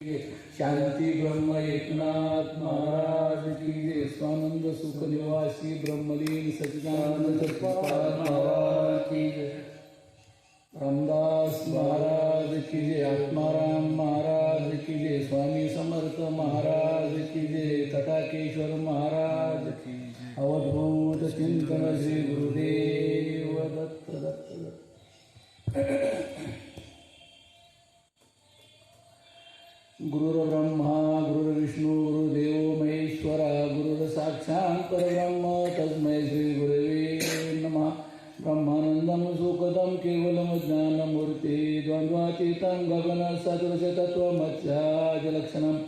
शांती ब्रह्म एकनाथ महाराज की जय। स्वानंद सुख निवासी ब्रह्मलीन सच्चिदानंद महाराज की जय। रामदास महाराज की जय। आत्माराम महाराज की जय। स्वामी समर्थ महाराज की जय। तटाकेश्वर महाराज की जय। अवधूत चिंतन श्री गुरुदेव दत्त दत्त दत्त। गुरुर्ब्रह्मा गुरुर्विष्णू गुरुदेव महेश्वरा गुरुर साक्षात् परब्रह्म तस्मै श्री गुरवे नमः। ब्रह्मानंदं सुखदं केवलं ज्ञानमूर्ति द्वन्द्वातीतं गगनसदृशतत्त्वमध्याजलक्षणम्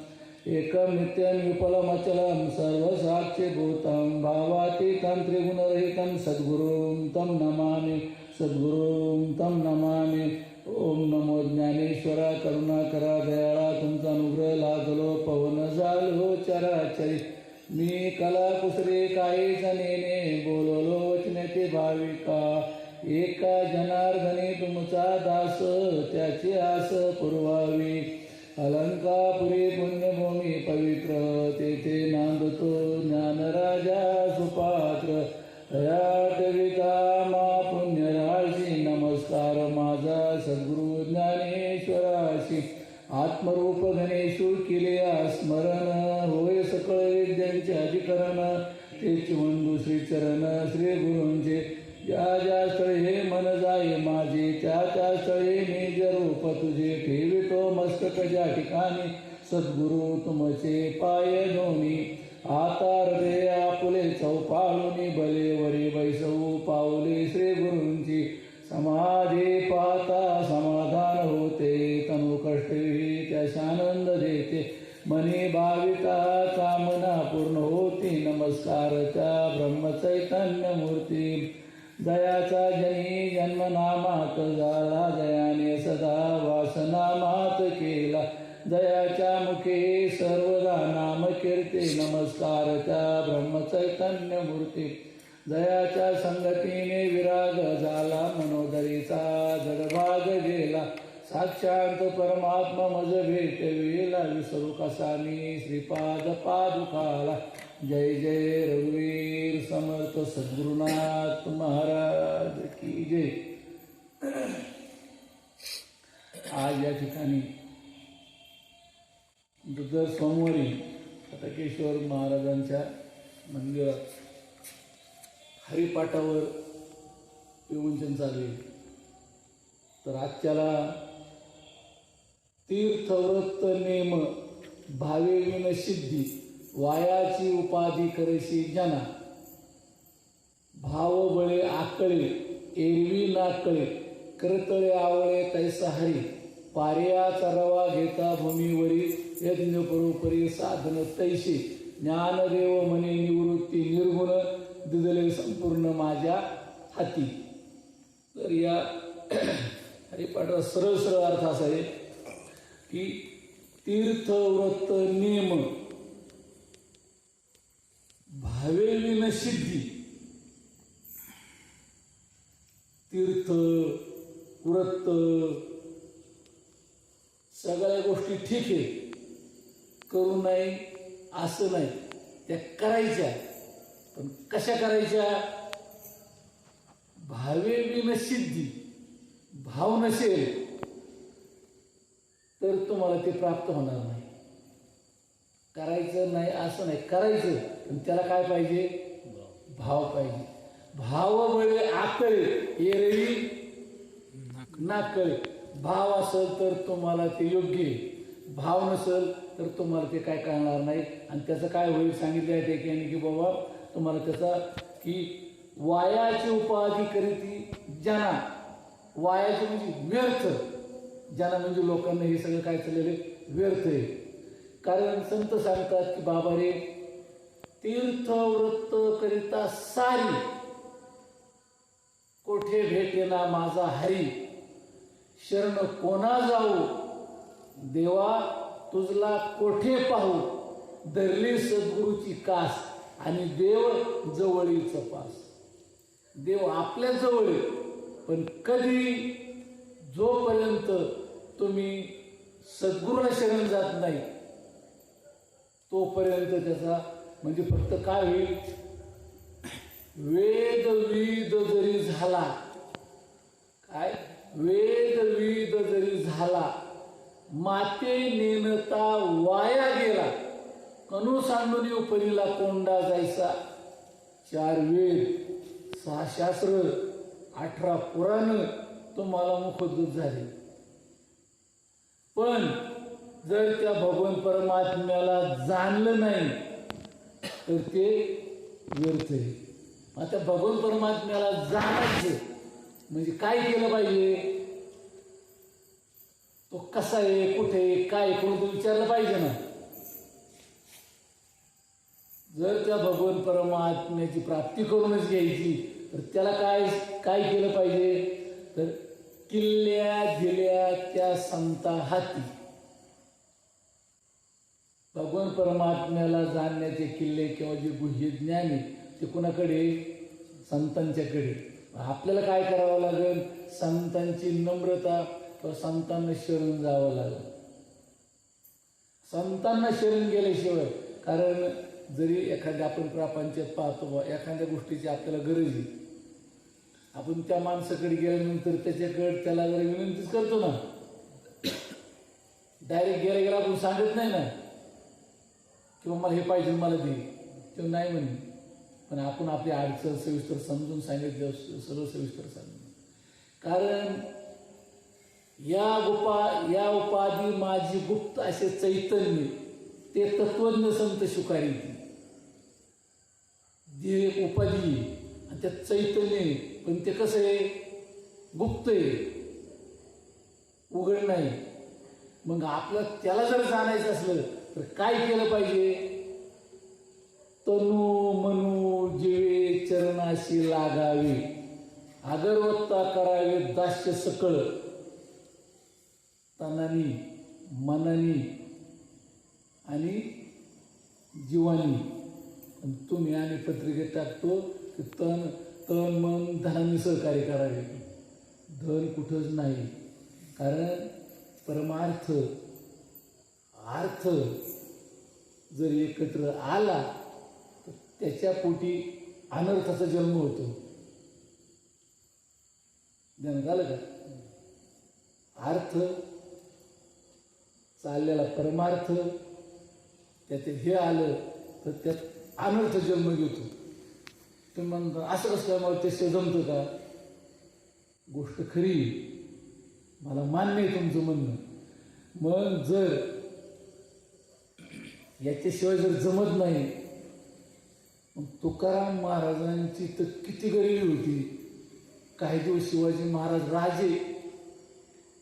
एकं नित्यं विफलमचलं सर्वसाक्षिभूतं भावातीतं त्रिगुणरहितं सद्गुरुं तं नमामि सद्गुरुं तं नमामि। ओम नमो ज्ञानेश्वरा करुणाकरा दयाळा तुमचा अनुग्रह लाभलो पवन झालो चराचरी। मी कला कुसरे काही जनेने बोललो वचने ते भाविका एका जनार्दने तुमचा दास त्याची आस पुरवावी। अलंकापुरी पुण्यभूमी पवित्र तेथे नांदतो ज्ञानराजा सुपात्र तयाटविता मा पुण्यराशी। नमस्कार माझा सद्गुरु ज्ञानेश्वराशी आत्मरूप गणेशू केले स्मरण होय सकळ विद्यांचे अधिकरण तेच वंदू श्री चरण श्री गुरूंचे। ज्या ज्या स्थळे हे मन जाय माझे त्या त्या स्थळे निज रूप तुझे ठेवितो मस्तक ज्या ठिकाणी सद्गुरु तुमचे पाय दोन्ही। आता हृदय आपुले चौपाळूनी बलेवरी बैसवू पावले श्री गुरूंची। समाधी पाहता समाधान होते तनु कष्टही त्याशानंद देते मनी भाविता कामना पूर्ण होती। नमस्कार त्या ब्रह्मचैतन्य मूर्ती दयाचा जनी जन्मनामात झाला दयाने सदा वासनामात केला दयाच्या मुखे सर्वदा नाम कीर्ती। नमस्कार त्या ब्रह्मचैतन्य मूर्ती दयाच्या संगतीने विराग झाला मनोदरीचा जडभाग गेला साक्षात परमात्मा मज भेटविला विसरू कसा मी श्रीपाद पादुकाला। जय जय रघुवीर समर्थ सद्गुरुनाथ महाराज की जय। आज या ठिकाणी दर सोमवारी तटाकेश्वर महाराजांच्या मंदिरात हरिपाठावर विवंचन चालू आहे। तर आजच्याला तीर्थव्रत नेम भावे विन सिद्धी वायाची उपाधी करशी जना। भाव बळे आकळे एरवी नाकळे करतळे आवळे तैसा हरी। पार्याचा रवा घेता भूमीवरी यज्ञ परोपरी साधन तैशी। ज्ञानदेव म्हणे निवृत्ती निर्गुण दिदले संपूर्ण माझ्या हाती। तर या हरिपाठाचा सरळ सरळ अर्थ असा आहे की तीर्थव्रत नियम भावे विन सिद्धी। तीर्थ व्रत सगळ्या गोष्टी ठीक आहे करू नाही असं नाही त्या करायच्या पण कशा करायच्या भावे विन सिद्धी। भाव नसेल तर तुम्हाला ते प्राप्त होणार नाही। करायचं नाही असं नाही करायचं पण त्याला काय पाहिजे भाव पाहिजे। भाव बळे आकळे एरवी नाकळे। भाव असेल तर तुम्हाला ते योग्य आहे भाव नसेल तर तुम्हाला ते काय कळणार नाही। आणि त्याचं काय होईल सांगितलं आहे ठिकाणी की बाबा तुम्हाला त्याचा की वायाची उपाधी करीती जना। वायाचे म्हणजे व्यर्थ जना म्हणजे लोकांना हे सगळं काय चाललेलं व्यर्थ आहे। कारण संत सांगतात की बाबा रे तीर्थव्रत करिता सारी कोठे भेटेना माझा हरी। शरण कोणा जाऊ देवा तुझला कोठे पाहू। धरली सद्गुरूची कास आणि देव जवळीच पास। देव आपल्या जवळ पण कधी जोपर्यंत तुम्ही सद्गुरूला शरण जात नाही तोपर्यंत त्याचा म्हणजे फक्त काय होईल, वेद विद जरी झाला, काय वेद विद जरी झाला, माते नेनता वाया गेला, कणू सांडून उपरीला कोंडा जायचा. 4 वेद 6 शास्त्र 18 पुराण तुम्हाला मुखोद्गत झाले, पण जर त्या भगवान परमात्म्याला जाणलं नाही तर ते व्यर्थ आहे. आता भगवान परमात्म्याला जाणायचं म्हणजे काय केलं पाहिजे, तो कसा आहे, कुठे आहे, काय कोण तो विचारलं पाहिजे ना. जर त्या भगवान परमात्म्याची प्राप्ती करूनच घ्यायची तर त्याला काय काय केलं पाहिजे, तर किल्ल्या दिल्या त्या संता हाती. भगवान परमात्म्याला जाणण्याचे किल्ले किंवा जे गुह्य ज्ञान आहे ते कुणाकडे, संतांच्याकडे. आपल्याला काय करावं लागेल, संतांची नम्रता किंवा संतांना शरण जावं लागेल. संतांना शरण गेल्याशिवाय, कारण जरी एखाद्या आपण प्रापंचात पाहतो एखाद्या गोष्टीची आपल्याला गरज आहे, आपण त्या माणसाकडे गेल्यानंतर त्याच्याकडे त्याला जरा विनंतीच करतो ना, डायरेक्ट गेला आपण सांगत नाही ना किंवा मला हे पाहिजे मला दे, तो नाही म्हणे. पण आपण आपली अडचण सविस्तर समजून सांगितलं, सर्व सविस्तर सांगितलं. कारण या उपाधी माझी गुप्त असे चैतन्य ते तत्वज्ञ संत शुकारी जे उपाधी आणि त्यात चैतन्य, पण ते कसं आहे, गुप्त आहे, उघड नाही. मग आपलं त्याला जर जाणायचं असलं तर काय केलं पाहिजे, तनु मनु जीवे चरणाशी लागावे, अगरवत्ता करावे दास्य सकळ, तनानी मनानी आणि जीवानी. तुम्ही आणि पत्रिकेत टाकतो की तन मन धनाने सहकार्य करावे. धन कुठंच नाही, कारण परमार्थ अर्थ जर एकत्र आला तर त्याच्या पोटी अनर्थाचा जन्म होतो. ध्यान झालं का, अर्थ चाललेला परमार्थ त्यात हे आलं तर त्यात अनर्थ जन्म घेतो. तुम्ही म्हणता असं कसं काय, मला ते जमतं का, गोष्ट खरी, मला मान्य आहे तुमचं म्हणणं. मग जर याच्याशिवाय जर जमत नाही, मग तुकाराम महाराजांची तर किती गरिबी होती. काही दिवस शिवाजी महाराज राजे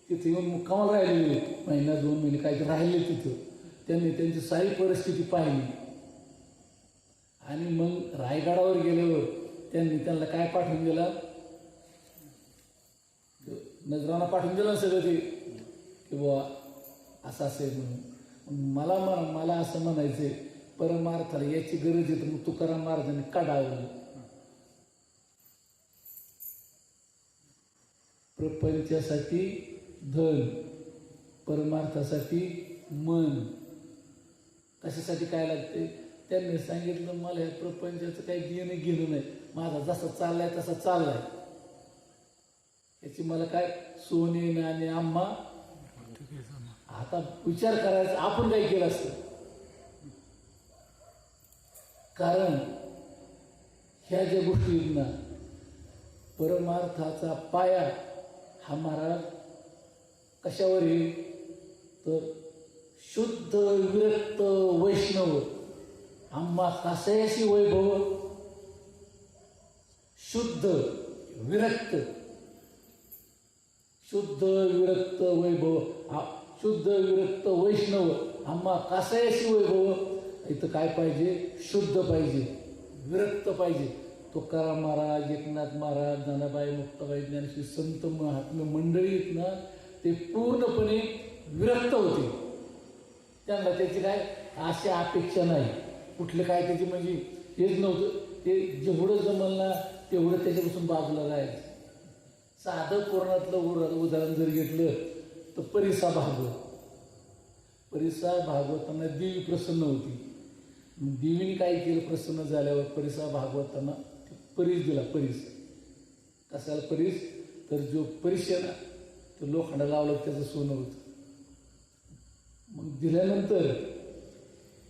तिथे येऊन मुक्कामाला राहिलेले, 1-2 महिने काहीतरी राहिले तिथं. त्यांनी त्यांची सारी परिस्थिती पाहिली आणि मग रायगडावर गेल्यावर त्यांनी त्यांना काय पाठवून दिला, नजराना पाठवून दिलं सगळं ते की बुवा असं असेल म्हणून. मला असं म्हणायचंय, परमार्थाला याची गरज आहे तर मग तुकाराम महाराजांनी काढावं. प्रपंचासाठी धन, परमार्थासाठी मन. कशासाठी काय लागते, त्यांनी सांगितलं मला या प्रपंचाचं काही देणं घेणं नाही, माझा जसा चाललाय तसा चाललाय, याची मला काय सोने नाणे आम्हा. आता विचार करायचा आपण काय केलं असतं, कारण ह्या ज्या गोष्टी आहेत ना, परमार्थाचा पाया हा महाराज कशावर आहे, तर शुद्ध विरक्त वैष्णव आम्हा कासयाशी वैभव. शुद्ध विरक्त वैभव, शुद्ध विरक्त वैष्णव आम्हा कासयाशी वैभव. इथं काय पाहिजे, शुद्ध पाहिजे, विरक्त पाहिजे. तुकाराम महाराज, एकनाथ महाराज, जनाबाई, मुक्ताबाई, ज्ञानश्री संत महात्मे मंडळी आहेत ना, ते पूर्णपणे विरक्त होते. त्यांना त्याची काय आशा अपेक्षा नाही, कुठलं काय त्याची म्हणजे हेच नव्हतं. ते जेवढं जमल ना तेवढं त्याच्यापासून बाजूला राहायचं. साधं कोरोनातलं उदाहरण जर घेतलं तर परिसा भाग, परिसा भागवतांना देवी प्रसन्न होती. मग देवीने काय केलं, प्रसन्न झाल्यावर परिसा भागवतांना परीस दिला. परीस कशाला परीस, तर जो परीस आहे ना तो लोखंडा लावलं त्याचं सोनं होतं. मग दिल्यानंतर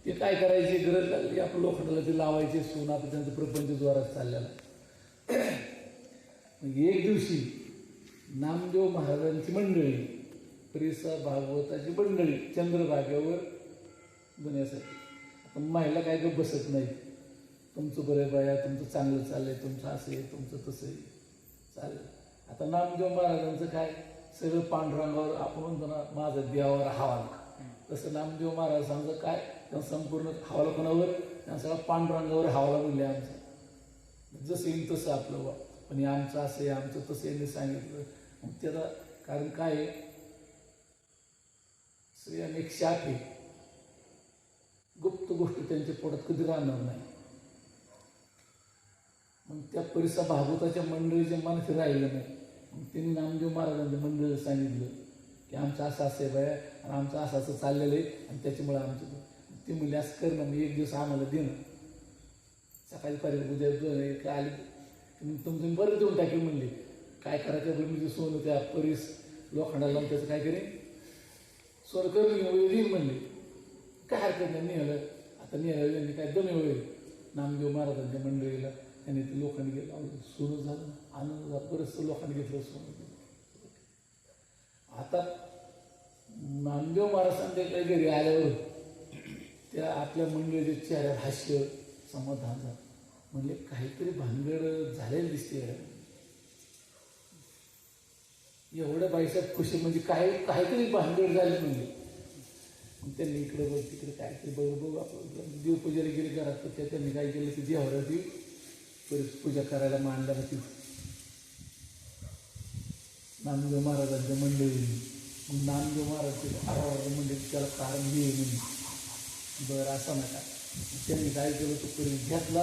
ते काय करायचे, गरज लागली आपण लोखंडाला ते लावायचे सोनं, आपण त्यांचं प्रपंच जोरात चाललेला. मग एक दिवशी नामदेव महाराजांची मंडळी, परिसा भागवताची मंडळी चंद्रभागेवर दुनियासाठी. आता महिला काय गप बसत नाही, तुमचं बरं बाया, तुमचं चांगलं चाललंय, तुमचं असं आहे, तुमचं तसं आहे चालेल. आता नामदेव महाराजांचं काय, सगळं पांडुरंगावर, आपण म्हणतो ना माझं देवावर हवाला, तसं नामदेव महाराजांचं काय, त्यांना संपूर्ण हवाला कोणावर, त्यांना सगळं पांडुरंगावर हवाला म्हणले आमचं. जसं येईल तसं आपलं वा, पण हे आमचं असं आहे, आमचं तसं यांनी सांगितलं. मग त्याला कारण काय आहे, स्त्रियांनी एक शाप आहे, गुप्त गोष्ट त्यांच्या पोटात कधी राहणार नाही. मग त्या परिसा भागवताच्या मंडळीच्या मनात राहिलं नाही. मग त्यांनी नामदेव महाराजांच्या मंडळीला सांगितलं की आमचं असं असं आहे बाया, आणि आमचं असं असं चाललेलं आहे, आणि त्याच्यामुळे आमचं ते म्हणले असं कर ना, मग एक दिवस आम्हाला दे ना, सकाळी पर्यंत उद्या काय आले तुम्ही बरं देऊन टाकेल. म्हणले काय करायचं बरं, मी सोनं त्या परीस लोखंडाला त्याचं काय करेन, सोनं करून येईल म्हणले. काय हरकत नाही, निघालं. आता निघालं त्यांनी काय दमे होईल नामदेव महाराजांच्या मंडळीला, त्यांनी ते लोखंड घेतलं, सोनं झालं, आनंद झाला, बरंचसं लोखंड घेतलं, सोनं घेतलं. आता नामदेव महाराजांच्या घरी आल्यावर त्या आपल्या मंडळीच्या चेहऱ्यावर हास्य, समाधान झालं. म्हणजे काहीतरी भानगड झालेलं दिसते, एवढ्या बाईसात खुशी, म्हणजे काहीतरी भानगड झाली. म्हणजे मग त्यांनी इकडे बघ तिकडे काहीतरी बघ आपलं देवपूजारी गेले घरात, तर त्यांनी काय केलं की देवावरती पूजा करायला मांडला होती नामदेव महाराजांच्या मंडळीने. मग नामदेव महाराज म्हणजे त्याला कारण हे म्हणजे बरं असं नका. त्यांनी काय केलं, तो परी घेतला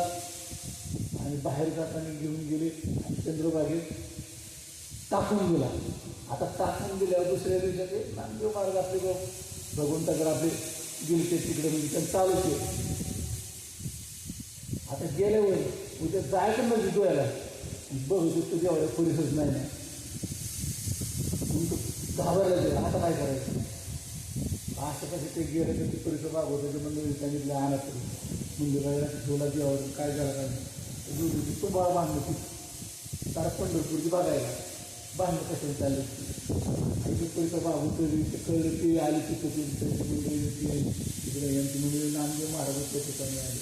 आणि बाहेर जाताना घेऊन गेले आणि चंद्रभागेत टाकून दिला. आता टाकून दिल्यावर दुसऱ्या दिवशी नामदेव महाराज आपले भगवंताकडे आपले गेले तिकडे, म्हणजे त्यांनी चालू केलं. आता गेल्यावर उद्या जायचं म्हणजे डोळ्याला बघू तो जेवढ्या परिसर नाही ना, घाबरला गेला. आता काय करायचं, असं कसं ते गेलं तर ते परिसर भागवताच्या मंडळी सांगितलं आणा तरी म्हणजे राहिला ठेवला देवावर काय झाला काय तो बाळ बांधलं ती तारा पंढरपूरची बघायला बांधलं कशाने चाललं आणि ते परिसर भागवत ते कळलं ते आली तिथं मंडळी तिकडे यांची मंडळी नामदेव महाराज त्या ठिकाणी आले.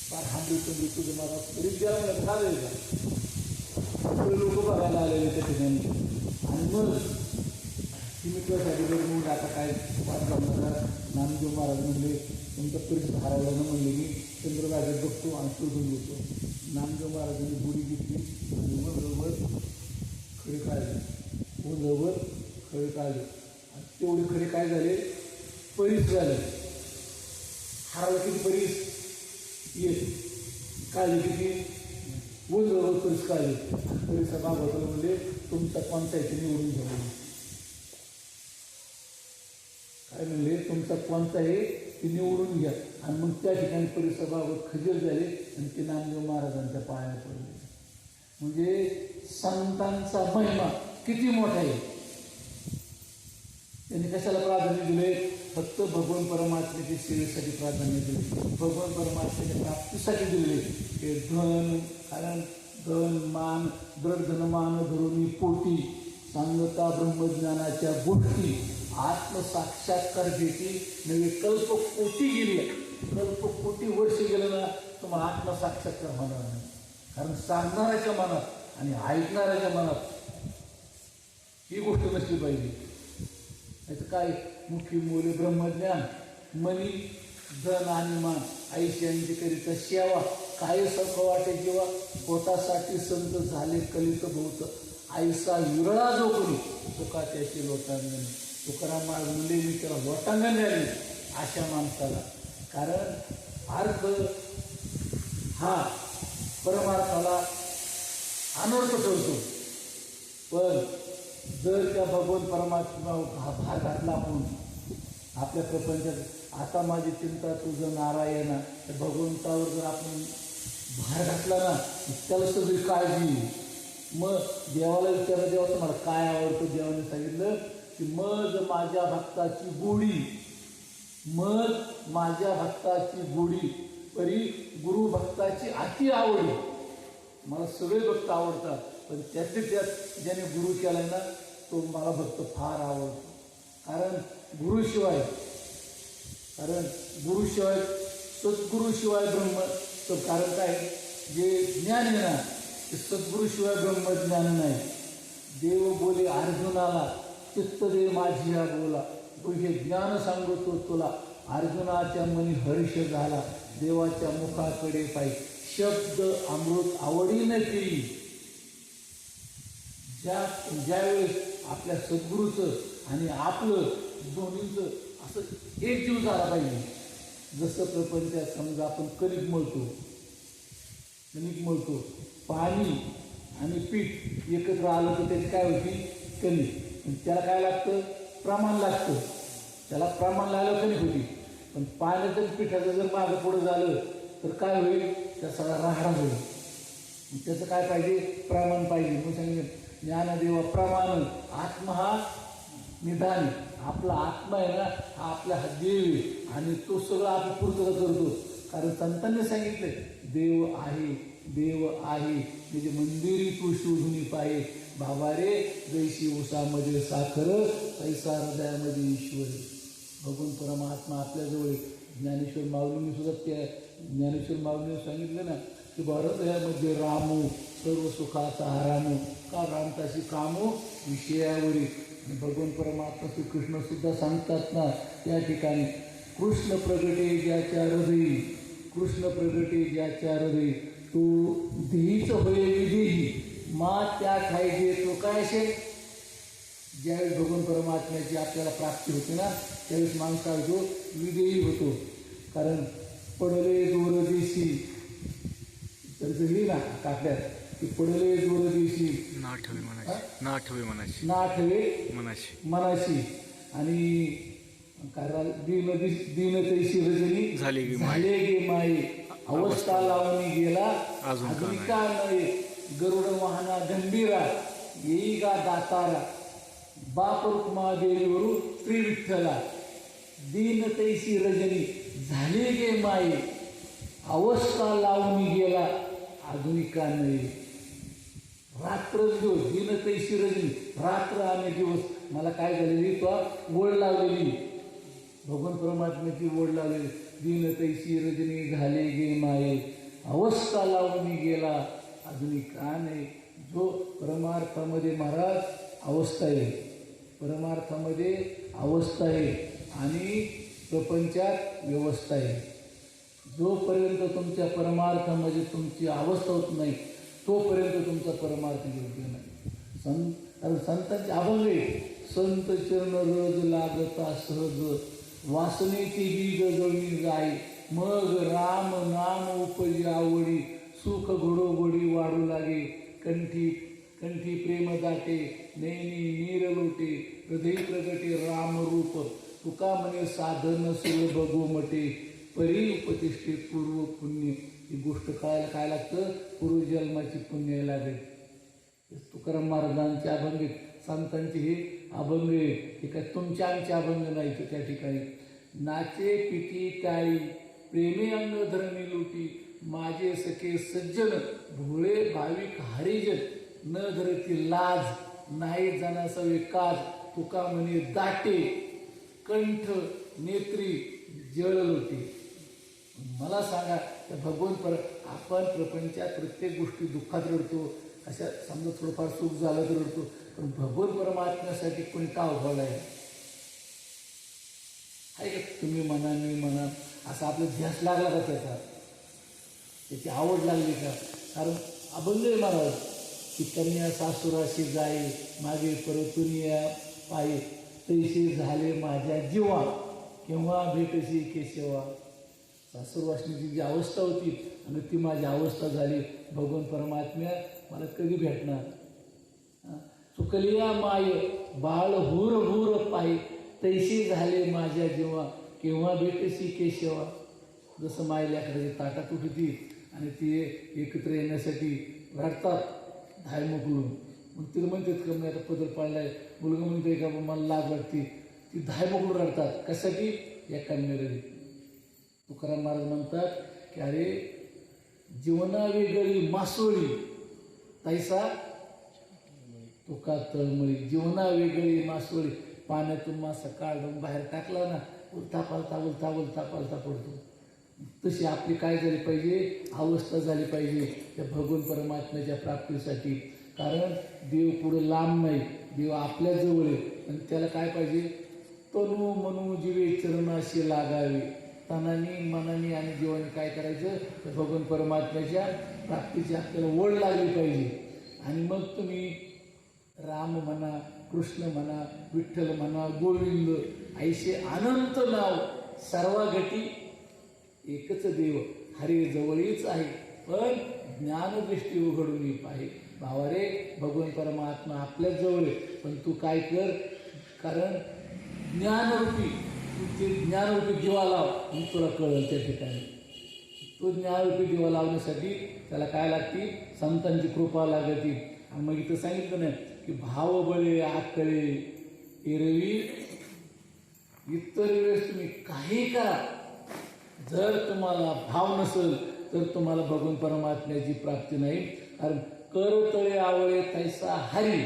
फार हांबी पंडरी तुझं मला तरी द्यावं झालं का, लोक बघायला आलेले त्या ठिकाणी. आणि मग मित्रासाठी जर मग आता काय वाट करणार, नामदेव महाराज म्हणले तुमचा परिसर हरवला ना, म्हणले की चंद्रभागेत बघतो आणि शोधून घेतो. नामदेव महाराजांनी बुडी घेतली आणि वरवर खडे काढले, वरवर खडे काढले आणि तेवढे खडे काय झाले, परीस झाले. हरवला किती परीस येत काढले, किती वरवर परीस काढले. परिसर भागवताला म्हणजे तुमचा पंचायती निवडून घ्या, काय म्हणले तुमचा कोणता आहे ते निवडून घ्या. आणि मग त्या ठिकाणी परिसराबाबत खजीर झाले आणि ते नामदेव महाराजांच्या पाया पडले. म्हणजे संतांचा महिमा किती मोठा आहे. त्यांनी कशाला प्राधान्य दिले, फक्त भगवान परमात्म्याच्या सेवेसाठी प्राधान्य दिले, भगवान परमात्म्याच्या प्राप्तीसाठी दिले. हे धन, कारण धन मान धनमान धरुणी पोटी सांगता ब्रह्मज्ञानाच्या गोष्टी आत्मसाक्षात्कार भेटी नवे कल्पकोटी गेले, कल्पकोटी वर्ष गेलं ना तुम्हाला आत्मसाक्षात्कार होणार नाही. कारण सांगणाऱ्याच्या मनात आणि ऐकणाऱ्याच्या मनात ही गोष्ट नसली पाहिजे. याचं काय मुख्य मूल्य ब्रह्मज्ञान, मनी धन आणि मान आयुष्यांची करिता सेवा, काय सख वाटे जेव्हा पोटासाठी संत झाले कलित भोवत आईसा विरळा जो कोणी चुका त्याची लोटांगणी. तुकाराम महाराज म्हणले मी त्याला लोटांगण द्यावी अशा माणसाला. कारण अर्थ हा परमार्थाला अनर्थ करतो, पण जर त्या भगवान परमात्मा भार घातला म्हणून आपल्या प्रपंचात आता माझी चिंता तुझं नारायणा, त्या भगवंतावर जर आपण भार घातला ना, त्याला सगळी काळजी येईल. मग देवाला विचारलं, देवा तुम्हाला काय आवडतं? देवाने सांगितलं की मग माझ्या भक्ताची गोडी, मग माझ्या भक्ताची गोडी परी गुरु भक्ताची अति आवडी. मला सगळे भक्त आवडतात, पण त्यातले त्यात ज्याने गुरु केलाय ना, तो मला भक्त फार आवडतो. कारण गुरुशिवाय सद्गुरुशिवाय ब्रह्म. तर कारण काय, जे ज्ञान आहे ना, ते सद्गुरुशिवाय ब्रह्मज्ञान नाही. देव बोले अर्जुनाला, चित्त दे माझिया बोला, तो हे ज्ञान सांगतो तुला. अर्जुनाच्या मनी हर्ष झाला, देवाच्या मुखाकडे पाहिजे. शब्द अमृत आवडीने केली. ज्यावेळेस आपल्या सद्गुरूचं आणि आपलं दोन्हीचं असं एक जीव झाला पाहिजे. जसं प्रपंचात समजा आपण कणिक मळतो, पाणी आणि पीठ एकत्र आलं तर त्याची काय होती? कणिक. त्याला काय लागतं? प्रमाण लागतं. त्याला प्रमाण लागलं कणिक होती. पण पाण्याचं पिठाचं जर मागं पुढं झालं तर काय होईल? त्या सगळा राहडा होईल. त्याचं काय पाहिजे? प्रमाण पाहिजे. म्हणून सांगितलं ज्ञानदेवा प्रमाण. आत्मा हा निधान. आपला आत्मा आहे ना, हा आपला हा देव आहे आणि तो सगळं आपण पूर्तता करतो. कारण संतांनी सांगितलं देव आहे म्हणजे मंदिरी तू शोधून पाहे. बाबा रे, जैशी उसामध्ये साखर, तैसा हृदयामध्ये ईश्वर. भगवान परमात्मा आपल्याजवळ. ज्ञानेश्वर माऊलींनी सुद्धा त्या ज्ञानेश्वर माऊलींनी सांगितलं ना की हृदयामध्ये रामू सर्व सुखाचा आरामू, का रामताशी कामो विषयावरी. भगवान परमात्मा श्रीकृष्ण सुद्धा सांगतात ना त्या ठिकाणी, कृष्ण प्रगटे ज्याच्या हृदयी, तो देहीच होय विदेही, मा त्या खायचे तो काय असेल. ज्यावेळेस भगवान परमात्म्याची आपल्याला प्राप्ती होते ना, त्यावेळेस माणूस काय होतो? विदेही होतो. कारण पडले दूरदेशी, तर लिही ना काकड्यात की पडले दूरदेशी नाठवे मनाशी आणि कारण दीन तैशी रजनी झाले गे माये, अवस्था लावणी गेला अजून का नये. गरुड वाहना गंभीरा, येई गा दातारा, बाप रुक्मा देवीवरू श्री विठ्ठला. दीन तैशी रजनी झाले गे माये, अवस्था लावून गेला अजून का नये. रात्र दिवस दीन तैशी रजनी, रात्र आणि दिवस मला काय झालेली? तो ओढ लावलेली, भगवान परमात्म्याची ओढ लावलेली. दीन तैशी रजनी झाले गे माये, अवस्था लावून गेला अजून का नाही. जो परमार्थामध्ये महाराज अवस्था आहे, परमार्थामध्ये अवस्था आहे आणि प्रपंचात व्यवस्था आहे. जोपर्यंत तुमच्या परमार्थामध्ये तुमची अवस्था होत नाही तोपर्यंत तुमचा परमार्थ योग्य नाही. संतांचे अभंग आहे, संत चरण रज लागता सहज, वासनेची बीज जळणी जाई, मग राम नाम उपजी आवडी, सुख घडोघडी वाढू लागे. कंठी प्रेम दाटे, नैनी नीर लोटे, हृदय प्रगटे रामरूप, तुका म्हणे साधन सुलभ गोमटे, परी उपतिष्ठे पूर्व पुण्य. ही गोष्ट कळायला काय लागतं? पूर्वजन्माची पुण्य लागेल. तुकाराम महाराजांचे अभंग, संतांचे हे अभंग आहे. हे काय तुमच्या आमचे अभंग नाही. तर त्या ठिकाणी नाचे पिटी टाळी, प्रेमे अंग धरणी लुटी, माझे सखे सज्जन भोळे भाविक हरिजन, न धरती लाज नाही जाण्याचा काज, तुका म्हणे दाटे, कंठ नेत्री जळ लोटे. मला सांगा, त्या भगवान आपण प्रपंचात प्रत्येक गोष्टी दुःखात रडतो, अशा समजा थोडंफार सुख झालं तर रडतो, पण भगवान परमात्म्यासाठी कोणी का उभारला आहे का? तुम्ही म्हणा मी म्हणा, असा आपला ध्यास लागला का त्याचा? त्याची आवड लागली का? कारण अभंग आहे महाराज की कन्या सासुराशी जाई, मागे परतून या पायी, तैसे झाले माझ्या जीवा, केव्हा भेटशी केशवा. सासूरवासनीची जी अवस्था होती आणि ती माझी अवस्था झाली. भगवान परमात्म्या मला कधी भेटणार? चुकलिया माय बाळ हुर हुर पाय, तैशी झाले माझ्या जेव्हा केव्हा भेटेशी केशवा. जसं मायल्याकडे ताटात उठती आणि ती एकत्र येण्यासाठी रडतात धाय मोकळून. मग तिला म्हणतात का मी आता पदर पाळलाय, मुलगा म्हणतोय का मला लाज वाटते, ती धाय मोकळून रडतात. कशासाठी? या कन्यारडी. तुकाराम महाराज म्हणतात की अरे जीवना वेगळी मासोळी तैसा तुका तळमळी. जीवना वेगळी मासोळी. पाण्यातून मासा काढून बाहेर टाकला ना उलता पालता पडतो. तशी आपली काय झाली पाहिजे? अवस्था झाली पाहिजे त्या भगवान परमात्म्याच्या प्राप्तीसाठी. कारण देव पुढे लांब नाही, देव आपल्या जवळ आहे. आणि त्याला काय पाहिजे? तनु मनू जीवे चरणाशी लागावे. तनाने मनाने आणि जीवाने काय करायचं? तर भगवान परमात्म्याच्या प्राप्तीची आपल्याला ओढ लागली पाहिजे. आणि मग तुम्ही राम म्हणा, कृष्ण म्हणा, विठ्ठल म्हणा, गोविंद ऐसे अनंत नाव सर्वागती एकच देव हरी जवळीच आहे. पण ज्ञानदृष्टी उघडून पाहे. भावा रे भगवान परमात्मा आपल्या जवळ आहे. पण तू काय कर? कारण ज्ञानरूपी तू ते ज्ञानरूपी दिवा लाव आणि तुला कळेल त्या ठिकाणी. तो ज्ञानरूपी दिवा लावण्यासाठी त्याला काय लागते? संतांची कृपा लागते. आणि मग इथं सांगितलं नाही की भाव बळे आकळे एरवी. इतर वेळेस तुम्ही काही करा, जर तुम्हाला भाव नसेल तर तुम्हाला भगवान परमात्म्याची प्राप्ती नाही. कारण करतळे आवळे तैसा हरी.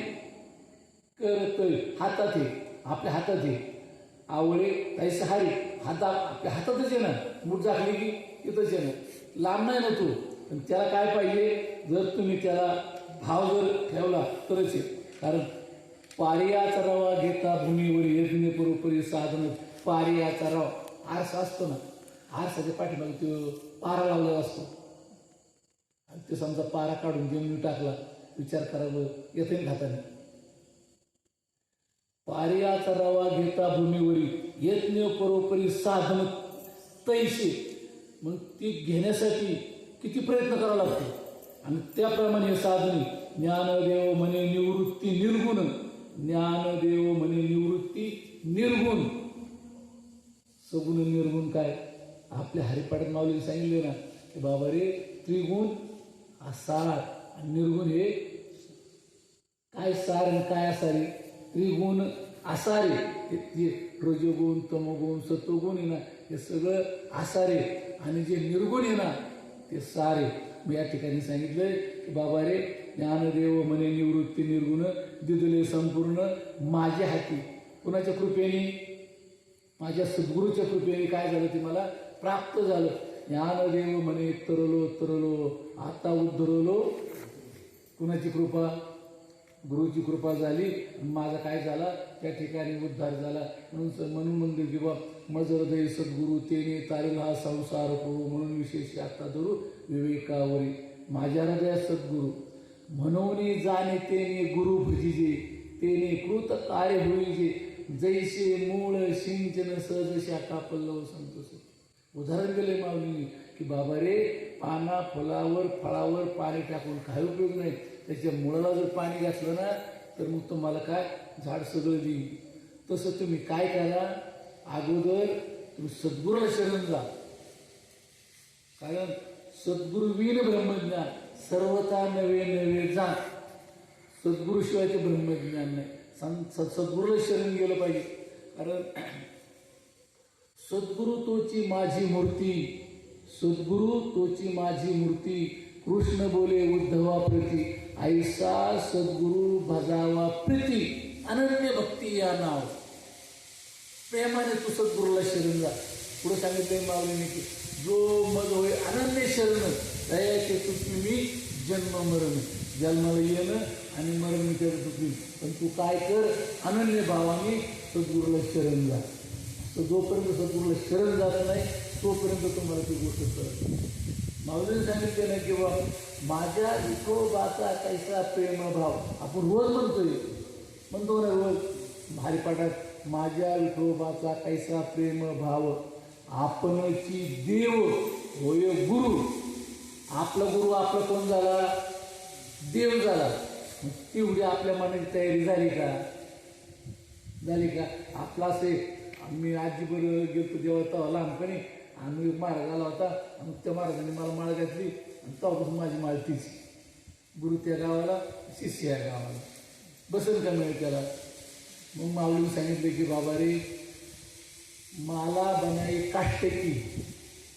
करतळे हातात आहे, आपल्या हातात आहे. आवळे तैसा हरी. आपल्या हातातच आहे ना. मूठ झाकली की तिथंच आहे ना, लांब नाही ना तू. पण त्याला काय पाहिजे? जर तुम्ही त्याला भाव जर ठेवला तरच आहे. कारण पारियाचा रवा घेता भूमीवर यज्ञ परोपरी साधन. पारियाचा रवा आरसा असतो ना, आरसाच्या पाठीमागे तो पारा लावलेला असतो. आणि ते समजा पारा काढून जमिनी टाकला, विचार करावं येथे घाताने. पारियाचा रवा घेता भूमीवरी यज्ञ परोपरी साधन तैसे. मग ती घेण्यासाठी किती प्रयत्न करावा लागतो. आणि त्याप्रमाणे साधने ज्ञानदेव म्हणे निवृत्ती निर्गुण. ज्ञानदेव म्हणे निवृत्ती निर्गुण. सगुण निर्गुण काय? आपल्या हरिपाठात माऊलीने सांगितले ना की बाबा रे त्रिगुण हा सार आणि निर्गुण हे काय सार आणि काय असारे? त्रिगुण असारे हे रजोगुण तमोगुण सत्वगुण आहे ना, हे सगळं असारे. आणि जे निर्गुण आहे ना ते सारे. मी या ठिकाणी सांगितलंय की बाबा रे ज्ञानदेव म्हणे निवृत्ती निर्गुण दिदले संपूर्ण माझ्या हाती. कुणाच्या कृपेने? माझ्या सद्गुरूच्या कृपेने काय झालं? ते मला प्राप्त झालं. ज्ञानदेव म्हणे तरलो आता उद्धरलो. कुणाची कृपा? गुरुची कृपा झाली. माझा काय झाला? त्या ठिकाणी उद्धार झाला. म्हणून मंदिर किंवा मज हृदय सद्गुरू तेने तारेल हा संसार करू. म्हणून विशेष आता धरू विवेकावरी. माझ्या हृदयात सद्गुरू म्हणून जाणे तेने गुरु भजिजे. तेने कृत कार्य होईजे. जैसे मूळ सिंचन सहज शाखा पल्लव संतोष. उदाहरण दिले माऊलीने की बाबा रे पाना फुलावर फळावर पाणी टाकून काही उपयोग नाही. त्याच्या मुळाला जर पाणी घातलं ना तर मग तुम्हाला काय? झाड सगळं देईल. तसं तुम्ही काय करा? अगोदर तुम्ही सद्गुरूला शरण जा. कारण सद्गुरू विन ब्रह्मज्ञान सर्वता नवे नवे जा. सद्गुरूशिवाय ते ब्रह्मज्ञान नाही. सद्गुरूला शरण गेलं पाहिजे. कारण सद्गुरू तोची माझी मूर्ती. सद्गुरू तोची माझी मूर्ती. कृष्ण बोले उद्धवा प्रती. ऐसा सद्गुरू भजावा प्रीती. अनन्य भक्ती या नाव. प्रेमाने तू सद्गुरूला शरण जा. पुढे सांगितलंय माऊलीने की जो मग होय अनन्य शरण दयाचे तुझी मी जन्म मरण. जन्माला येणं आणि मरण करत होती. पण तू काय कर? अनन्य भावाने सद्गुरूला शरण जा. तर जोपर्यंत सद्गुरूला शरण जात नाही तोपर्यंत तुम्हाला ती गोष्ट कळत. माऊलीने सांगितले नाही किंवा माझ्या विठोबाचा कैसा प्रेमभाव. आपण रोज म्हणतो ना रोज हरिपाठात माझ्या विठोबाचा कैसा प्रेमभाव. आपणची देव होय गुरु. आपला गुरु आपला कोण झाला? देव झाला. तेवढी आपल्या मनाची तयारी झाली का? झाली का आपला असे आम्ही आजीबरोबर गेलो जेव्हा तेव्हा लहानपणी आम्ही मार्ग आला होता आणि त्या मार्गाने मला माळ घातली आणि तेव्हापासून माझी माळ तीच गुरु त्या गावाला शिष्य या गावाला बसेल का मिळेल त्याला. मग माऊलीने सांगितले की बाबा रे माला बनाई काष्टकी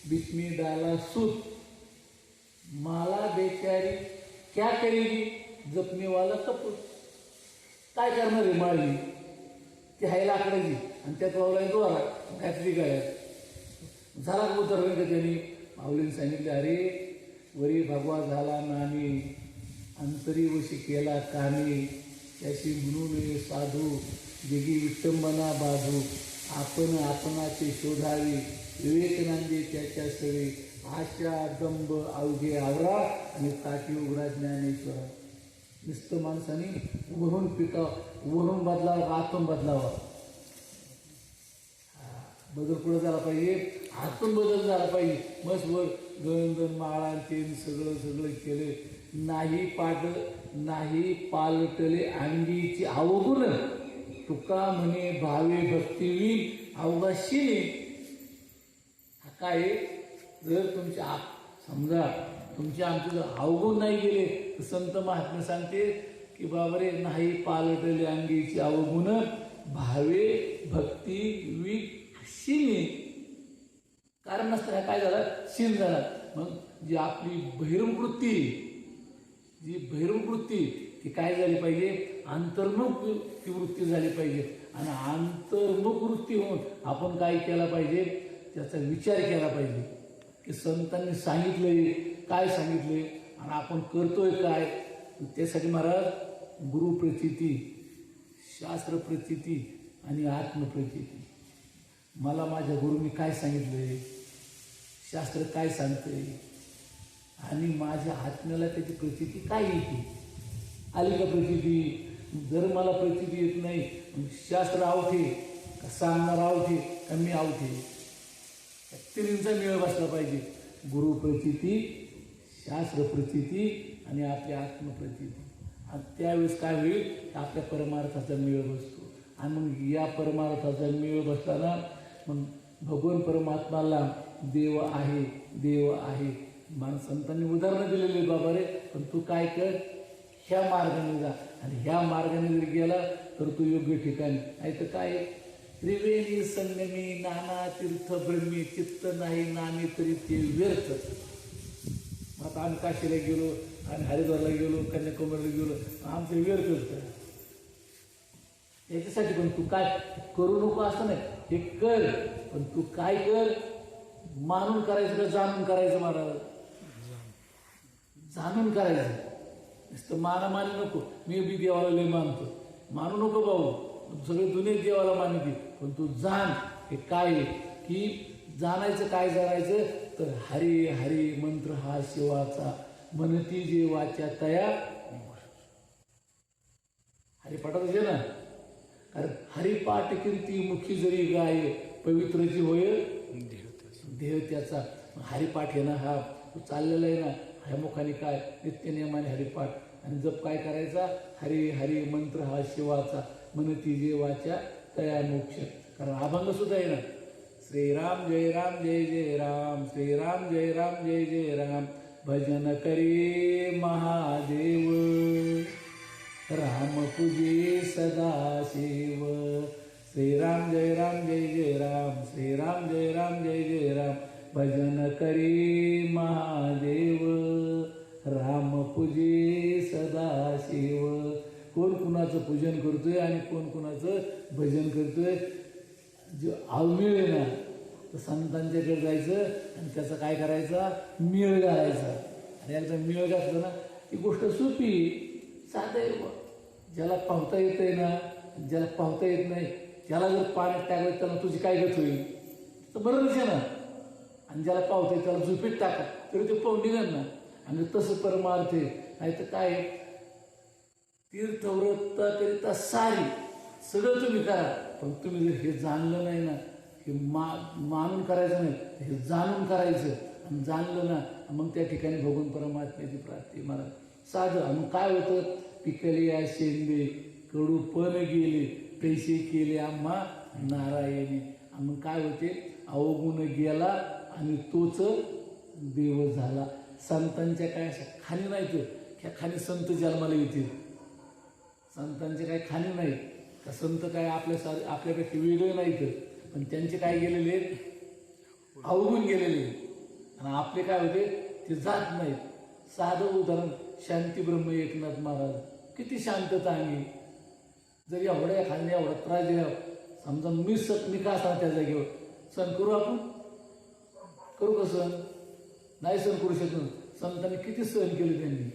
बिस्मी डाला सूत माला बेचारी क्या करेगी जपणे वाला कपूर. काय करणार आहे माळी ती हाय लाकडाची आणि त्यात वावला द्वारा घातली गळ्यात झाला का उतरलं का त्यांनी. माऊलीने सांगितले अरे वरी भगवा झाला नामी अंतरी वशी केला कामी त्याशी म्हणून साधू दिगी विटंबना बाजू आपण आपणाचे शोधावी विवेकानंदे त्याच्या सवे आशा दंभ अवघे आवरा आणि ताटी उघडा ज्ञानेश्वरा. नुसतं माणसाने वरून वरून बदलावा आतून बदलावा. बदल पुढे झाला पाहिजे आतून बदल झाला पाहिजे. मस्त वर गण माळा ते सगळं केले नाही पालटले अंगीची अवगुण तुका म्हणे भावे भक्तीवी अवगाशीने. हा काय जर तुमच्या समजा तुमच्या आमचे जर अवगुण नाही गेले तर संत महात्मे सांगते की बाबा रे नाही पालटले अंगीची अवगुण भावे भक्ती विशीने. कारण नसताना काय झालं शीन झाला. मग जी आपली बहिर्मवृत्ती ती काय झाली पाहिजे अंतर्मुख ती वृत्ती झाली पाहिजे. आणि अंतर्मुख वृत्ती होऊन आपण काय केला पाहिजे त्याचा विचार केला पाहिजे की संतांनी सांगितले काय सांगितले आणि आपण करतोय काय. त्यासाठी महाराज गुरुप्रचिती शास्त्रप्रचिती आणि आत्मप्रचिती. मला माझ्या गुरुंनी काय सांगितलंय शास्त्र काय सांगतंय आणि माझ्या आत्म्याला त्याची प्रचिती काय येते आली का प्रचिती. जर मला प्रचिती येत नाही शास्त्र आवठे का सांगणार आवठे का मी आवठे तिन्हींचा मेळ बसला पाहिजे. गुरुप्रचिती शास्त्रप्रचिती आणि आपल्या आत्मप्रचिती. आणि त्यावेळेस काय होईल आपल्या परमार्थाचा मेळ बसतो. आणि मग या परमार्थाचा मेळ बसताना मग भगवान परमात्माला देव आहे संतांनी उदाहरणं दिलेली बाबा रे पण तू काय कर ह्या मार्गाने जा आणि ह्या मार्गाने जर गेला तर तू योग्य ठिकाणी. नाही तर काय त्रिवेणी संगमी नाना तीर्थ ब्रह्मी चित्त नाही नामे तरी ते व्यर्थ. आता आम्ही काशीला गेलो आणि हरिद्वारला गेलो कन्याकुमारीला गेलो आमचं व्यर्थच. याच्यासाठी पण तू काय करू नको असं नाही हे कर पण तू काय कर मानून करायचं का जाणून करायचं. महाराज जाणून करायचं नुसतं मानामानी नको. मी बी देवाला लय मानतो मानू नको भाऊ सगळे दुनियेत देवाला मानते पण तू जाण हे काय की जाणायचं काय जाणायचं तर हरी हरी मंत्र हा शिवाचा म्हणती जे वाच्या तया हरिपाठात आहे ना. कारण हरिपाठ कीर्ती मुखी जरी गाय पवित्रची होय देह त्याचा. हरिपाठ आहे ना हा चाललेला आहे ना ह्या मुखाने काय नित्यनियमाने हरिपाठ आणि जप काय करायचा हरी हरी मंत्र हा शिवाचा म्हणती जे वाच्या तया मोक्ष. कारण अभंग सुद्धा आहे ना श्रीराम जय राम जय जय राम श्रीराम जय राम जय जय राम भजन करे महादेव राम पूजे सदाशिव. श्रीराम जय राम जय जय राम श्रीराम जय राम जय जय राम भजन करे महादेव राम पूजे सदाशिव. कोण कुणाचं पूजन करतोय आणि कोण कुणाचं भजन करतोय. जो अवमेळ आहे ना तर संतांच्याकडे जायचं आणि त्याचा काय करायचा मेळ घालायचा. आणि एकदा मेळ घातला ना ती गोष्ट सोपी साधं आहे. ज्याला पाहता येत आहे ना ज्याला पाहता येत नाही त्याला जर पाण्यात टाकलं त्याला तुझी काय गत होईल तर बरोबरच आहे ना. आणि ज्याला पावता येत त्याला झोपेत टाका तरी ते पाहून निघाल ना. आणि तसं परमार्थ आहे. नाही तर काय तीर्थव्रताकरिता सारी सगळं तुम्ही करा पण तुम्ही जर हे जाणलं नाही ना हे मानून करायचं नाही हे जाणून करायचं. आणि जाणलं ना मग त्या ठिकाणी भगवान परमात्म्याची प्राप्ती मला साधं. आणि काय होतं पिकले या शेंदे कडू पण गेले तैसे केले आम्हा नारायणी. आणि मग काय होते, अवगुण गेला आणि तोच देव झाला. संतांच्या काय अशा खाणी नाहीत, ह्या खाणी संत जन्माला येतील. संतांचे काही खाणी नाहीत का, संत काय आपल्यापेक्षा वेगळे नाहीत, पण त्यांचे काय गेलेले अवगुण गेलेले. आणि आपले काय होते ते जात नाहीत. साधं उदाहरण, शांतीब्रह्म एकनाथ महाराज किती शांतता अंगी. जर एवढ्या खाल्ल्या एवढा त्रास दिला, समजा मी का असणार त्या जागेवर, सण करू आपण? करू का सण? नाही सण करू शकत. संतांनी किती सहन केले त्यांनी,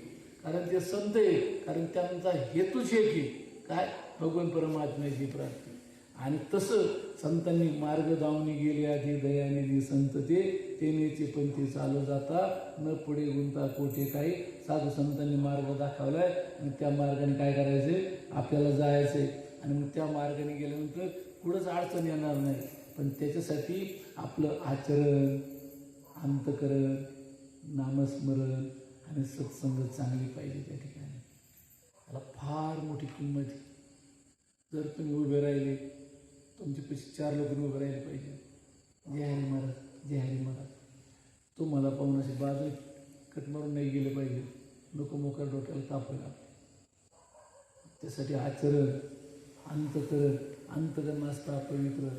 कारण ते संत आहे, कारण त्यांचा हेतूच एक आहे काय, भगवान परमात्म्याची प्राप्ती. आणि तसं संतांनी मार्ग दावणी गेले आधी दयानिधी संत ते नेचे पंथी चालू जाता, न पुढे गुंता कोठे काही. साधू संतांनी मार्ग दाखवलाय आणि त्या मार्गाने काय करायचंय, आपल्याला जायचंय. आणि मग त्या मार्गाने गेल्यानंतर पुढंच अडचण येणार नाही. पण त्याच्यासाठी आपलं आचरण, अंतकरण, नामस्मरण आणि सत्संग चांगली पाहिजे. त्या ठिकाणी त्याला फार मोठी किंमत आहे. जर तुम्ही उभे राहिले, तुमचे पैसे 4 लोक उभे राहिले पाहिजे, जय हरी महाराज, जय हरी महाराज. तुम्हाला पाहून असे बाजू कट मारून नाही गेले पाहिजे, नको मोकर डोक्याला तापायला. त्यासाठी आचरण, अंतकरण, अंतकरण असता पवित्र,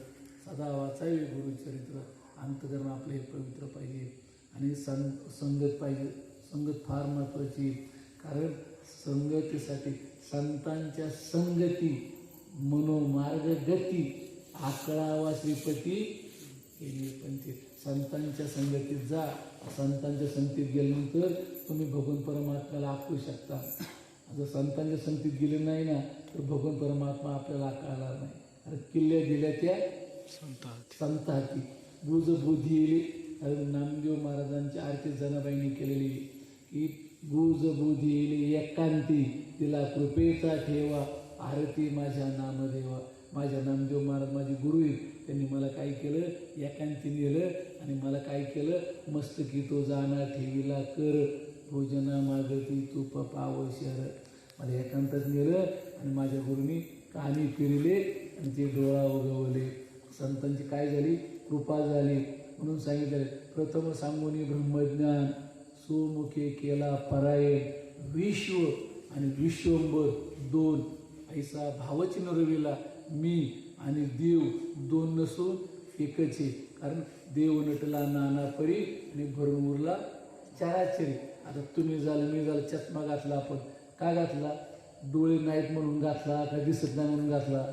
सदा वाचावे गुरुचरित्र. अंतकरण आपले हे पवित्र पाहिजे. आणि संगत पाहिजे. संगत फार महत्त्वाची, कारण संगतीसाठी संतांच्या संगती मनोमार्ग गती आकळावा श्रीपती केली पंथी. संतांच्या संगतीत जा. संतांच्या संगतीत गेल्यानंतर तुम्ही भगवान परमात्म्याला आकळू शकता. जर संतांच्या संगतीत गेले नाही ना, तर भगवान परमात्मा आपल्याला आकळणार नाही. अरे किल्ल्या दिल्या त्या संत हाती, गुज बुद्धी येली. नामदेव महाराजांची आरती जनाबाईंनी केलेली की गुज बुद्धी येली एकांती, तिला कृपेचा ठेवा, आरती माझ्या नामदेवा. माझ्या नामदेव महाराज माझे गुरु आहेत. त्यांनी मला काय केलं, एकांती नेलं आणि मला काय केलं, मस्तकी तो जाणा ठेवीला कर, भोजना मागती तूप पाव शहर. मला एकांतात नेलं आणि माझ्या गुरुनी कानी फिरले आणि ते डोळा उगवले. संतांची काय झाली, कृपा झाली. म्हणून सांगितलं, प्रथम सांगूनी ब्रह्मज्ञान, सुमुखे केला परायण, विश्व आणि विश्वंभर 2 ऐसा भावचिन्ह रविला. मी आणि देव 2 नसून एकच आहे. कारण देव नटला नाना परी आणि भरून उरला चराचरी. आता तुम्ही झालं, मी झालं, चष्मा घातला आपण, का घातला? डोळे नाहीत म्हणून घातला का दिसत नाही म्हणून घातला?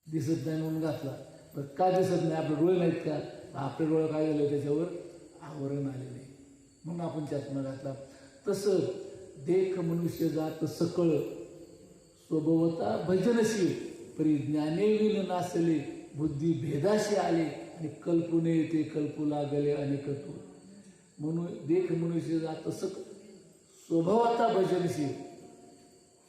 दिसत नाही म्हणून घातला. पण का दिसत नाही? आपले डोळे नाहीत का? आपले डोळे काय झाले, त्याच्यावर आवरण आलेलं आहे म्हणून आपण चष्मा घातला. तसं देख मनुष्य जात सकळ, स्वभावता भजनशील, परी ज्ञाने विन नासले, बुद्धी भेदाशी आले आणि कल्पुने ते कल्पू लागले अनेकत्व. म्हणून देख मनुष्य जात सकळ, स्वभावता भजनशील.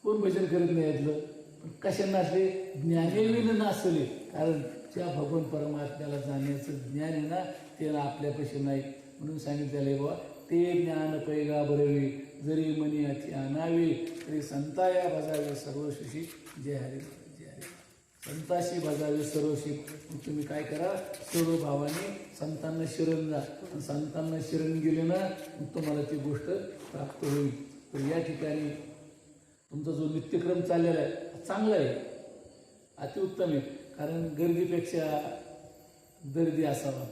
कोण भजन करीत नाही यातलं? पण कशा नाचले? ज्ञाने विन नासले. कारण त्या भगवान परमात्म्याला जाण्याचं ज्ञान आहे ना, ते आपल्यापाशी नाही. म्हणून सांगितलेलं आहे बाबा, ते ज्ञान पैगा बरवे, जरी मनी अति आणावे, तरी संताया भजावे सर्वशिषी. जय हरी, जय हरी. संताशी भजावे सर्वशी. तुम्ही काय करा, सर्व भावाने संतांना शरण जा. संतांना शरण गेले ना, तुम्हाला ती गोष्ट प्राप्त होईल. तर या ठिकाणी तुमचा जो नित्यक्रम चाललेला आहे चांगला आहे, अतिउत्तम आहे. कारण गर्दीपेक्षा दर्दी असावा,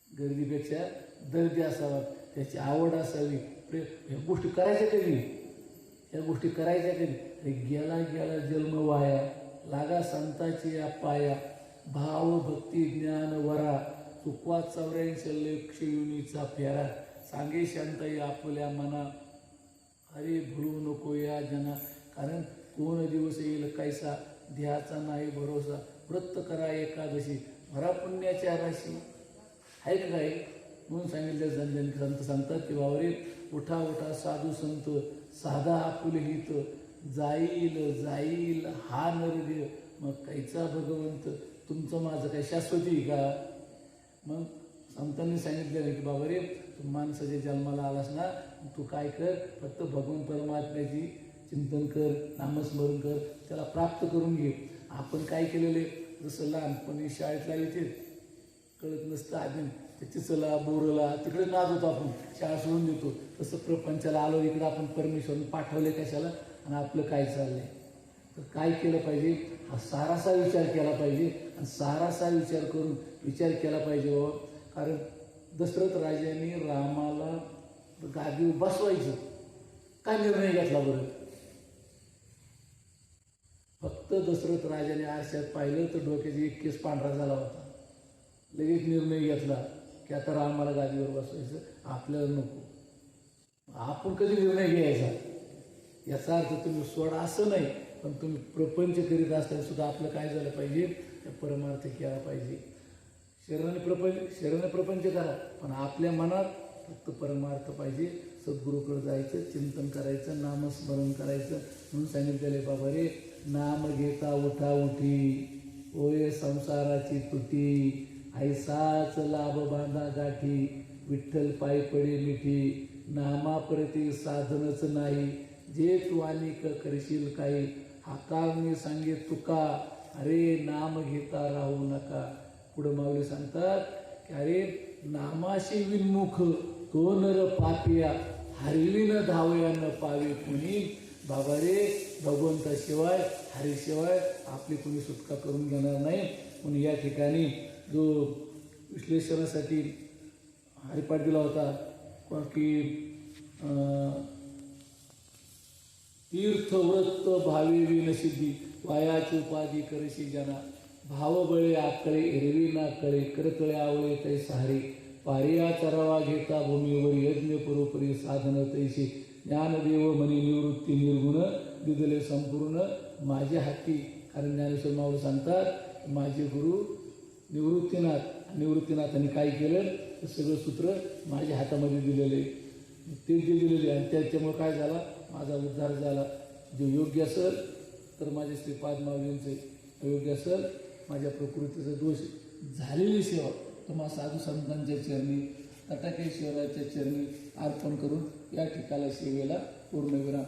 गर्दीपेक्षा दर्दी असावा, त्याची आवड असावी. ह्या गोष्टी करायच्या कधी, ह्या गोष्टी करायच्या कधी? गेला गेला जन्म वाया, लागा संताची या पाया, भाव भक्ती ज्ञान वरा, चुकवा 84 लक्ष युनीचा फेरा, सांगे शांताई आपल्या मना, अरे भुलू नको या जना. कारण कोण दिवस येईल कैसा, ध्याचा नाही भरोसा, व्रत करा एकादशी, भरा पुण्याच्या राशी. आहे का काय? म्हणून सांगितलं संत सांगतात की बावरे, उठा उठा साधू संत, साधा आपुलहित, जाईल जाईल हा नरदेव, मग कायचा भगवंत, तुमचं माझं काय शाश्वती का? मग संतांनी सांगितलेलं की बाबा रे, तू माणसाच्या जन्माला आलास ना, तू काय कर, फक्त भगवान परमात्म्याची चिंतन कर, नामस्मरण कर, त्याला प्राप्त करून घे. आपण काय केलेले, जसं लहानपणी शाळेतला येते कळत नसतं आधी ते चिचला बोरला तिकडे नाद होतो, आपण शाळा सोडून देतो. तसं प्रपंचाला आलो इकडं आपण परमेश्वरने पाठवले कशाला, आणि आपलं काय चाललंय. तर काय केलं पाहिजे, हा सारासा विचार केला पाहिजे. आणि सारासा विचार करून विचार केला पाहिजे बाबा. कारण दशरथ राजाने रामाला गादीवर बसवायचं काय निर्णय घेतला बरं. फक्त दशरथ राजाने आरशात पाहिलं तर डोक्याची एक केस पांढरा झाला होता. लगेच निर्णय घेतला की आता रामाला गादीवर बसवायचं, आपल्याला नको. आपण कधी निर्णय घ्यायचा, याचा अर्थ तुम्ही सोडा असं नाही, पण तुम्ही प्रपंच करीत असताना सुद्धा आपलं काय झालं पाहिजे, त्या परमार्थ केला पाहिजे. शरीराने प्रपंच करा, पण आपल्या मनात फक्त परमार्थ पाहिजे. सद्गुरूकडे जायचं, चिंतन करायचं, नामस्मरण करायचं. म्हणून सांगितलेले बाबा रे, नाम घेता उठा उठी, ओये संसाराची तुटी, ऐसाच लाभ बांधा गाठी, विठ्ठल पायी पडे मिठी, नामाप्रती साधनच नाही, जे तू अनेक करशील काही, हाकावणे सांगे तुका, अरे नाम घेता राहू नका. पुढं माऊली सांगतात की अरे नामाशी विन्मुख तो नर पापिया, हरवीन धावया न पावे कुणी. बाबा रे, भगवंताशिवाय हरीशिवाय आपली कुणी सुटका करून घेणार नाही. म्हणून या ठिकाणी जो विश्लेषणासाठी हरिपाठ दिला होता की तीर्थव्रत भावी विनसिद्धी, वायाची उपाधी करशी जना, भावबळे आकळे एरवी ना कळे, करतळे आवळे तै सहारे, पारिया चरावा घेता भूमीवर यज्ञ परोपरी साधन तैशी, ज्ञानदेव म्हणे निवृत्ती निर्गुण, दिदले संपूर्ण माझ्या हाती. कारण ज्ञानेश्वर माऊली सांगतात माझे गुरु निवृत्तीनाथांनी काय केलं, तर सगळं सूत्र माझ्या हातामध्ये दिलेले, ते जे दिलेले. आणि त्याच्यामुळे काय झाला, माझा उद्धार झाला. जो योग्य असेल तर माझे श्रीपाद माऊलींचे, अयोग्य असेल माझ्या प्रकृतीचा दोष, झालेली सेवा तुम्हाला साधू संतांच्या चरणी, तटाकेश्वराच्या चरणी अर्पण करून या ठिकाणा सेवेला पूर्णविराम.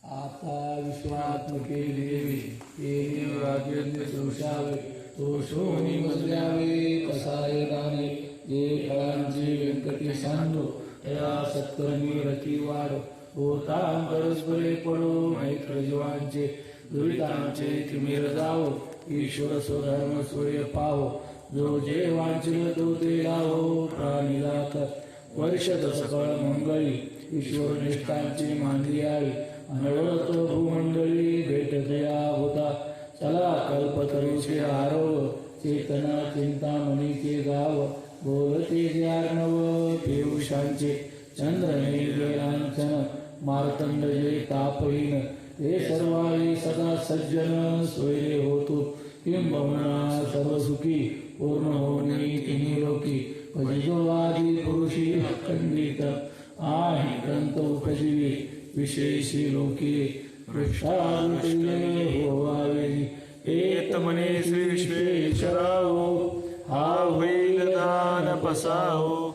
आता विश्वात्मके देवी येणे राजेंद्र शोषावे, तो शोणी मजल्यावे कसाय दाने, जे फळांचे व्यंकटी सांडो, त्या सत्कर्मी रती वाढ, होता परस्परे पडो मैत्र जीवांचे, दुरितांचे तिमिर जावो, ईश्वर स्वधर्म सूर्य पाहो, जो जे वांछिल तो ते लावो, प्राणी जात वर्षद सकळ मंगळी, ईश्वर निष्ठांची मांदी यावी, अनवरत भूमंडळी भेट दया होता, चला कल्पतरुचे आरव, चेतना चिंतामणीचे गाव, बोलते जे अर्णव पियुषांचे, चंद्र लांछन, मार्तंड जे तापहीन, ते सर्वाई सदा सज्जन, सोयरे होतो किंबहुना सर्वसुखी, पूर्ण होणे तिन्ही लोकी, भजिजोवादी पुरुषी अखंडित, आही ग्रंथ उपजीवी, विशेषी लोकी, पृष्ठांतले होवावे, एत म्हणे श्री विश्वेश्वरावो, हा होईल दान पसावो,